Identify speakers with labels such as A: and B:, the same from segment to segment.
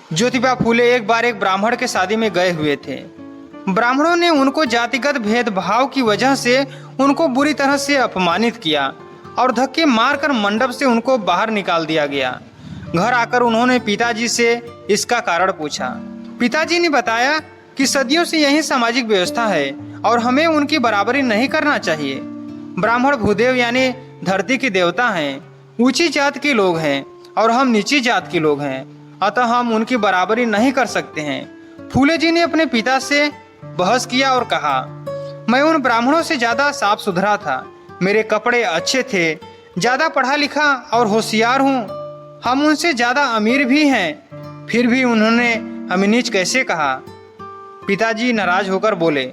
A: ज्योतिबा फूले एक बार एक ब्राह्मण के शादी में गए हुए थे। ब्राह्मणों ने उनको जातिगत भेदभाव की वजह से उनको बुरी तरह से अपमानित किया और धक्के मारकर मंडप से उनको बाहर निकाल दिया गया। घर आकर उन्होंने पिताजी से इसका कारण पूछा। पिताजी ने बताया कि सदियों से यही सामाजिक व्यवस्था है और हमें उनकी बराबरी नहीं करना चाहिए। ब्राह्मण भूदेव यानी धरती के देवता हैं, ऊंची जात के लोग हैं और हम नीची जात के लोग हैं, अतः हम उनकी बराबरी नहीं कर सकते हैं। फूले जी ने अपने पिता से बहस किया और कहा, मैं उन ब्राह्मणों से ज्यादा साफ सुथरा था, मेरे कपड़े अच्छे थे, ज्यादा पढ़ा लिखा और होशियार हूँ, हम उनसे ज्यादा अमीर भी हैं, फिर भी उन्होंने हमें नीच कैसे कहा। पिताजी नाराज होकर बोले,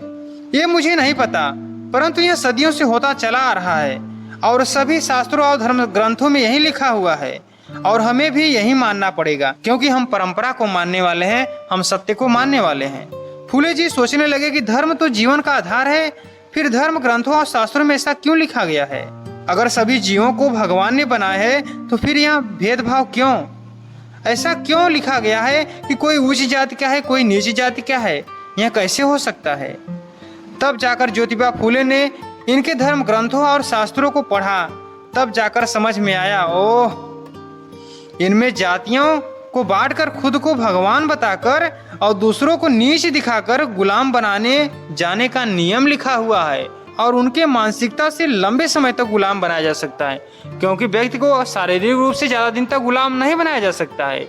A: ये मुझे नहीं पता, परंतु यह सदियों से होता चला आ रहा है और सभी शास्त्रों और धर्म ग्रंथों में यही लिखा हुआ है और हमें भी यही मानना पड़ेगा, क्योंकि हम परंपरा को मानने वाले हैं, हम सत्य को मानने वाले हैं। फूले जी सोचने लगे कि धर्म तो जीवन का आधार है, फिर धर्म ग्रंथों और शास्त्रों में ऐसा क्यों लिखा गया है? अगर सभी जीवों को भगवान ने बनाया है तो फिर यहाँ भेदभाव क्यों? ऐसा क्यों लिखा गया है कि कोई ऊंची जाति का है, कोई नीची जाति का है? यह कैसे हो सकता है? तब जाकर ज्योतिबा फूले ने इनके धर्म ग्रंथों और शास्त्रों को पढ़ा, तब जाकर समझ में आया, ओह, इनमें जातियों को बांटकर खुद को भगवान बताकर और दूसरों को नीच दिखाकर गुलाम बनाने जाने का नियम लिखा हुआ है और उनके मानसिकता से लंबे समय तक गुलाम बनाया जा सकता है, क्योंकि व्यक्ति को शारीरिक रूप से ज्यादा दिन तक गुलाम नहीं बनाया जा सकता है,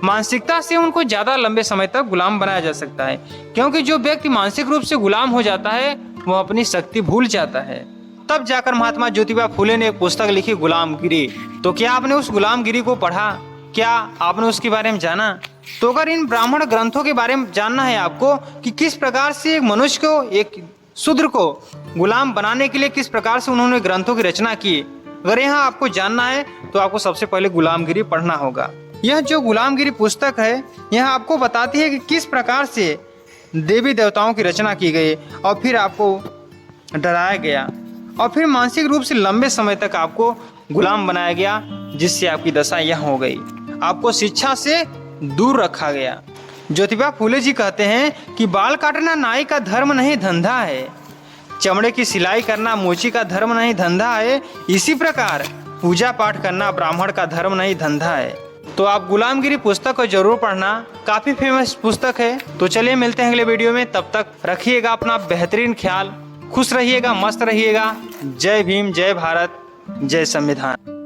A: मानसिकता से उनको ज्यादा लंबे समय तक गुलाम बनाया जा सकता है, क्योंकि जो व्यक्ति मानसिक रूप से गुलाम हो जाता है वो अपनी शक्ति भूल जाता है। तब जाकर महात्मा ज्योतिबा फूले ने एक पुस्तक लिखी, गुलामगिरी। तो क्या आपने उस गुलामगिरी को पढ़ा? क्या आपने उसके बारे में जाना? तो अगर इन ब्राह्मण ग्रंथों के बारे में जानना है आपको कि किस प्रकार से एक मनुष्य को, एक शूद्र को गुलाम बनाने के लिए किस प्रकार से उन्होंने ग्रंथों की रचना की, अगर यहाँ आपको जानना है तो आपको सबसे पहले गुलामगिरी पढ़ना होगा। यह जो गुलामगिरी पुस्तक है यह आपको बताती है कि किस प्रकार से देवी देवताओं की रचना की गई और फिर आपको डराया गया और फिर मानसिक रूप से लंबे समय तक आपको गुलाम बनाया गया, जिससे आपकी दशा यह हो गई, आपको शिक्षा से दूर रखा गया। ज्योतिबा फूले जी कहते हैं कि बाल काटना नाई का धर्म नहीं धंधा है, चमड़े की सिलाई करना मोची का धर्म नहीं धंधा है, इसी प्रकार पूजा पाठ करना ब्राह्मण का धर्म नहीं धंधा है। तो आप गुलामगिरी पुस्तक को जरूर पढ़ना, काफी फेमस पुस्तक है। तो चलिए मिलते हैं अगले वीडियो में, तब तक रखिएगा अपना बेहतरीन ख्याल, खुश रहिएगा, मस्त रहिएगा। जय भीम, जय भारत, जय संविधान।